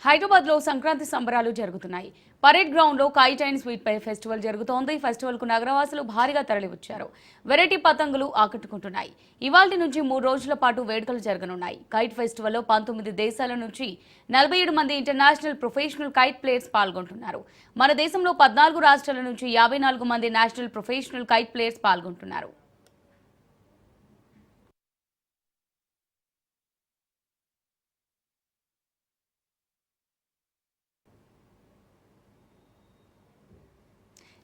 హైదరాబాద్ లో సంక్రాంతి సంబరాలు జరుగుతున్నాయి. పరేడ్ గ్రౌండ్ లో కైట్ అండ్ స్వీట్ పై ఫెస్టివల్ జరుగుతోంది. ఈ ఫెస్టివల్ కు నగరవాసులు భారీగా తరలివచ్చారు. వెరైటీ పతంగులు ఆకట్టుకుంటున్నాయి. ఇవాల్టి నుంచి 3 రోజుల పాటు వేడుకలు జరగనున్నాయి. కైట్ ఫెస్టివల్ లో 19 దేశాల నుంచి 47 మంది ఇంటర్నేషనల్ ప్రొఫెషనల్ కైట్ ప్లేయర్స్ పాల్గొంటున్నారు. మన దేశంలో 14 రాష్ట్రాల నుంచి 54 మంది నేషనల్ ప్రొఫెషనల్ కైట్ ప్లేయర్స్ పాల్గొంటున్నారు.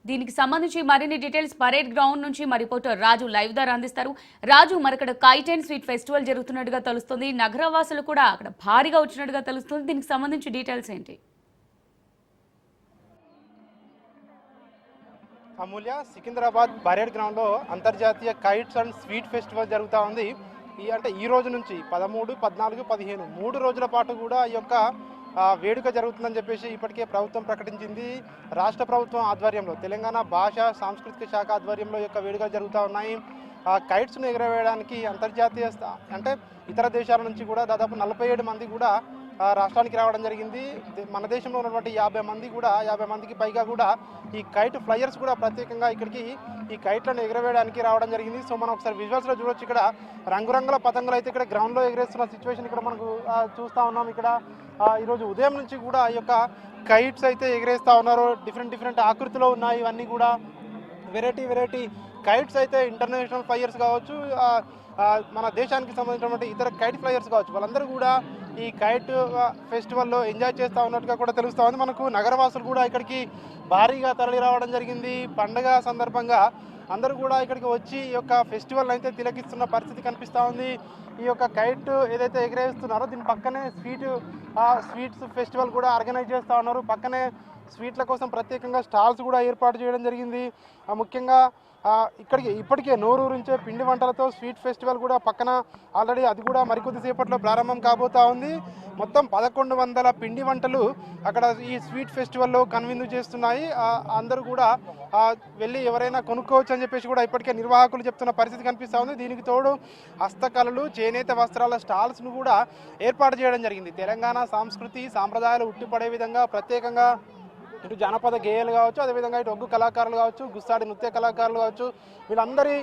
దీనికి సంబంధించి మరిన్ని డీటెయిల్స్ పరేడ్ గ్రౌండ్ నుంచి మా రిపోర్టర్ రాజు లైవ్ ద్వారా అందిస్తారు. రాజు, మరక్కడ కైట్ అండ్ స్వీట్ ఫెస్టివల్ జరుగుతున్నట్టుగా తెలుస్తుంది. నగరవాసులు కూడా అక్కడ భారీగా వచ్చినట్టుగా తెలుస్తుంది. దీనికి సంబంధించి డీటెయిల్స్ ఏంటి? అమూల్య, సికింద్రాబాద్ పరేడ్ గ్రౌండ్లో అంతర్జాతీయ కైట్స్ అండ్ స్వీట్ ఫెస్టివల్ జరుగుతూ ఉంది. ఈ రోజు నుంచి 13, 14, 15 3 రోజుల పాటు కూడా ఈ యొక్క వేడుక జరుగుతుందని చెప్పేసి ఇప్పటికే ప్రభుత్వం ప్రకటించింది. రాష్ట్ర ప్రభుత్వం ఆధ్వర్యంలో తెలంగాణ భాష సాంస్కృతిక శాఖ ఆధ్వర్యంలో ఈ యొక్క వేడుకలు జరుగుతూ ఉన్నాయి. కైట్స్ను ఎగరవేయడానికి అంతర్జాతీయ అంటే ఇతర దేశాల నుంచి కూడా దాదాపు 47 మంది కూడా రాష్ట్రానికి రావడం జరిగింది. మన దేశంలో ఉన్నటువంటి 50 మందికి పైగా కూడా ఈ కైట్ ఫ్లయర్స్ కూడా ప్రత్యేకంగా ఇక్కడికి ఈ కైట్లను ఎగరవేయడానికి రావడం జరిగింది. సో మనం ఒకసారి విజువల్స్లో చూడొచ్చు. ఇక్కడ రంగురంగుల పతంగులు అయితే ఇక్కడ గ్రౌండ్లో ఎగరేస్తున్న సిచ్యువేషన్ ఇక్కడ మనకు చూస్తూ ఉన్నాం. ఇక్కడ ఈరోజు ఉదయం నుంచి కూడా ఈ యొక్క కైట్స్ అయితే ఎగరేస్తూ ఉన్నారు. డిఫరెంట్ ఆకృతిలో ఉన్నాయి. ఇవన్నీ కూడా వెరైటీ కైట్స్ అయితే ఇంటర్నేషనల్ ఫ్లయర్స్ కావచ్చు, మన దేశానికి సంబంధించినటువంటి ఇతర కైట్ ఫ్లయర్స్ కావచ్చు, వాళ్ళందరూ కూడా ఈ కైట్ ఫెస్టివల్లో ఎంజాయ్ చేస్తూ ఉన్నట్టుగా కూడా తెలుస్తూ ఉంది. మనకు నగరవాసులు కూడా ఇక్కడికి భారీగా తరలి రావడం జరిగింది. పండగ సందర్భంగా అందరూ కూడా ఇక్కడికి వచ్చి ఈ యొక్క ఫెస్టివల్ అయితే తిలకిస్తున్న పరిస్థితి కనిపిస్తూ ఉంది. ఈ యొక్క కైట్ ఏదైతే ఎగరేస్తున్నారో దీని పక్కనే స్వీట్స్ ఫెస్టివల్ కూడా ఆర్గనైజ్ చేస్తూ ఉన్నారు. పక్కనే స్వీట్ల కోసం ప్రత్యేకంగా స్టాల్స్ కూడా ఏర్పాటు చేయడం జరిగింది. ముఖ్యంగా ఇప్పటికే నోరూరించే పిండి వంటలతో స్వీట్ ఫెస్టివల్ కూడా పక్కన ఆల్రెడీ అది కూడా మరికొద్దిసేపట్లో ప్రారంభం కాబోతా ఉంది. మొత్తం 1100 పిండి వంటలు అక్కడ ఈ స్వీట్ ఫెస్టివల్లో కనువిందు చేస్తున్నాయి. అందరూ కూడా వెళ్ళి ఎవరైనా కొనుక్కోవచ్చు అని చెప్పేసి కూడా ఇప్పటికే నిర్వాహకులు చెప్తున్న పరిస్థితి కనిపిస్తూ ఉంది. దీనికి తోడు హస్తకళలు, చేనేత వస్త్రాల స్టాల్స్ను కూడా ఏర్పాటు చేయడం జరిగింది. తెలంగాణ సంస్కృతి సాంప్రదాయాలు ఉట్టిపడే విధంగా ప్రత్యేకంగా ఇటు జానపద గేయాలు కావచ్చు, అదేవిధంగా ఇటు ఒగ్గు కళాకారులు కావచ్చు, గుస్సాడి నృత్య కళాకారులు కావచ్చు, వీళ్ళందరి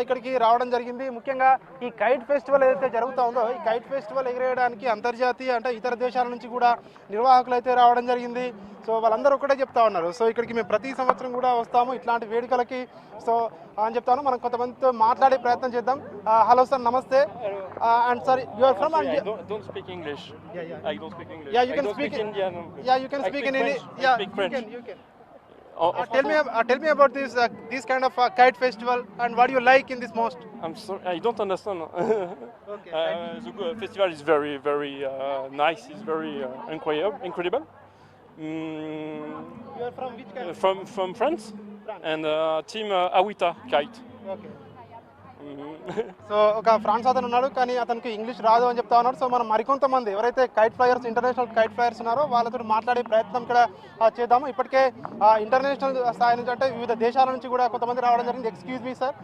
ఇక్కడికి రావడం జరిగింది. ముఖ్యంగా ఈ కైట్ ఫెస్టివల్ ఏదైతే జరుగుతూ ఉందో ఈ కైట్ ఫెస్టివల్ ఎగిరేయడానికి అంతర్జాతీయ అంటే ఇతర దేశాల నుంచి కూడా నిర్వాహకులు అయితే రావడం జరిగింది. సో వాళ్ళందరూ ఒకటే చెప్తా ఉన్నారు. సో ఇక్కడికి మేము ప్రతి సంవత్సరం కూడా వస్తాము ఇట్లాంటి వేడుకలకి. సో అని చెప్తాను. మనం కొంతమందితో మాట్లాడే ప్రయత్నం చేద్దాం. హలో సార్, నమస్తే. And sir, you are from I don't speak English. I don't speak English. Yeah, you can speak Indian. Yeah, you can speak in English. Yeah, speak French. you can. Tell me about this kind of kite festival and what you like in this most. I'm sorry, I don't understand. Okay. The festival is very nice. It's very incredible. You are from which country? From France. And team Awita Kite. Okay. So ఒక France అతను ఉన్నాడు, కానీ అతనికి English రాదు అని చెప్తా ఉన్నాడు. So మనం మరికొంతమంది ఎవరైతే kite flyers international kite flyers ఉన్నారో వాళ్ళతో మాట్లాడే ప్రయత్నం ఇక్కడ చేద్దాము. ఇప్పటికే ఇంటర్నేషనల్ స్థాయి నుంచి అంటే వివిధ దేశాల నుంచి కూడా కొంతమంది రావడం జరిగింది. Excuse me sir.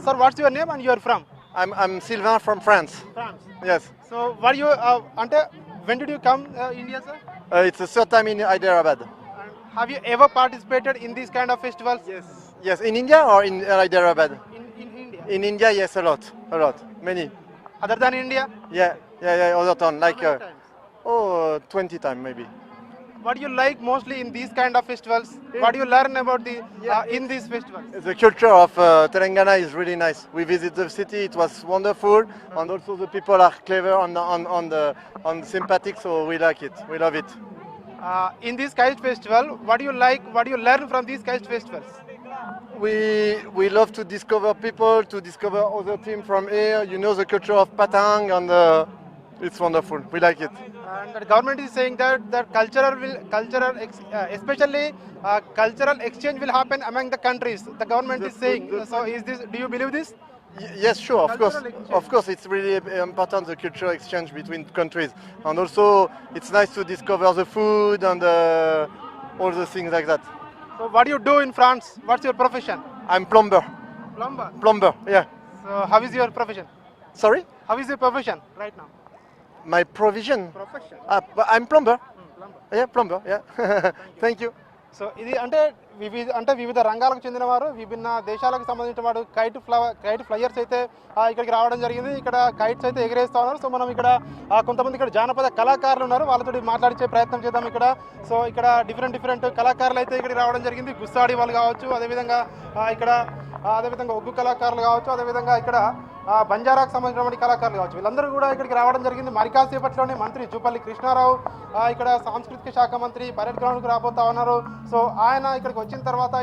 Sir, what's your name and your from? I'm Sylvain from France. France. Yes. So what you అంటే when did you come India, sir? It's the third time in Hyderabad. And have you ever participated in these kind of festivals? Yes, in India or in Hyderabad? In India. In India, yes, a lot, many. Other than India? Yeah, other town, like How many times? 20 times maybe. What do you like mostly in these kind of festivals? What do you learn about in these festivals? The culture of Telangana is really nice. We visit the city; it was wonderful, and also the people are clever on sympathetic, so we like it. We love it. In this kite festival, what do you like? What do you learn from these kite festivals? We love to discover people, to discover other team from here. You know the culture of Patang, and it's wonderful. We like it. And the government is saying that especially cultural exchange will happen among the countries. The government is saying. So do you believe this? Yes, sure, of course. Cultural exchange. Of course, it's really important, the cultural exchange between countries. And also, it's nice to discover the food and all the things like that. So what do you do in France? What's your profession? I'm plumber. Plumber, Yeah. So how is your profession? Sorry? How is your profession right now? My provision. Profession I'm plumber. Yeah, plumber. Yeah. Thank you. So ఇది అంటే వివిధ రంగాలకు చెందిన వారు విభిన్న దేశాలకు సంబంధించిన వాడు కైట్ ఫ్లయర్స్ అయితే ఇక్కడికి రావడం జరిగింది. ఇక్కడ కైట్స్ అయితే ఎగిరేస్తా ఉన్నారు. సో మనం ఇక్కడ కొంతమంది ఇక్కడ జానపద కళాకారులు ఉన్నారు, వాళ్ళతో మాట్లాడించే ప్రయత్నం చేద్దాం ఇక్కడ. సో ఇక్కడ డిఫరెంట్ కళాకారులు అయితే ఇక్కడికి రావడం జరిగింది. గుస్సాడి వాళ్ళు కావచ్చు, అదేవిధంగా ఇక్కడ అదేవిధంగా ఒగ్గు కళాకారులు కావచ్చు, అదేవిధంగా ఇక్కడ బంజారాకు సంబంధించినటువంటి కళాకారులు కావచ్చు, వీళ్ళందరూ కూడా ఇక్కడికి రావడం జరిగింది. మరి కాసేపట్లోనే మంత్రి జూపల్లి కృష్ణారావు ఇక్కడ సాంస్కృతిక శాఖ మంత్రి పరేడ్ గ్రౌండ్కి రాబోతా ఉన్నారు. సో ఆయన ఇక్కడికి వచ్చిన తర్వాత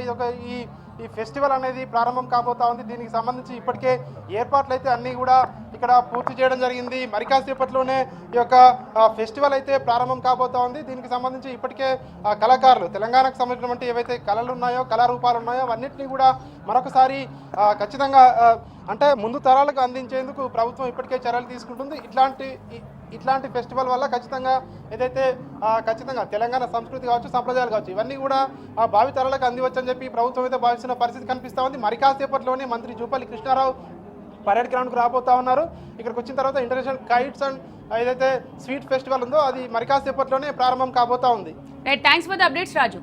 ఈ ఫెస్టివల్ అనేది ప్రారంభం కాబోతా ఉంది. దీనికి సంబంధించి ఇప్పటికే ఏర్పాట్లు అయితే అన్నీ కూడా ఇక్కడ పూర్తి చేయడం జరిగింది. మరి కాసేపట్లోనే ఈ యొక్క ఫెస్టివల్ అయితే ప్రారంభం కాబోతా ఉంది. దీనికి సంబంధించి ఇప్పటికే కళాకారులు తెలంగాణకు సంబంధించినటువంటి ఏవైతే కళలు ఉన్నాయో, కళారూపాలు ఉన్నాయో అవన్నింటినీ కూడా మరొకసారి ఖచ్చితంగా అంటే ముందు తరాలకు అందించేందుకు ప్రభుత్వం ఇప్పటికే చర్యలు తీసుకుంటుంది. ఇట్లాంటి ఫెస్టివల్ వల్ల ఖచ్చితంగా ఏదైతే ఖచ్చితంగా తెలంగాణ సంస్కృతి కావచ్చు, సంప్రదాయాలు కావచ్చు, ఇవన్నీ కూడా భావి తరాలకు అందివచ్చని చెప్పి ప్రభుత్వం అయితే భావిస్తున్న పరిస్థితి కనిపిస్తూ ఉంది. మరి కాసేపట్లోనే మంత్రి జూపల్లి కృష్ణారావు పరేడ్ గ్రౌండ్కి రాబోతా ఉన్నారు. ఇక్కడికి వచ్చిన తర్వాత ఇంటర్నేషనల్ కైట్స్ అండ్ ఏదైతే స్వీట్ ఫెస్టివల్ ఉందో అది మరి కాసేపట్లోనే ప్రారంభం కాబోతా ఉంది. Thanks for the updates Raju.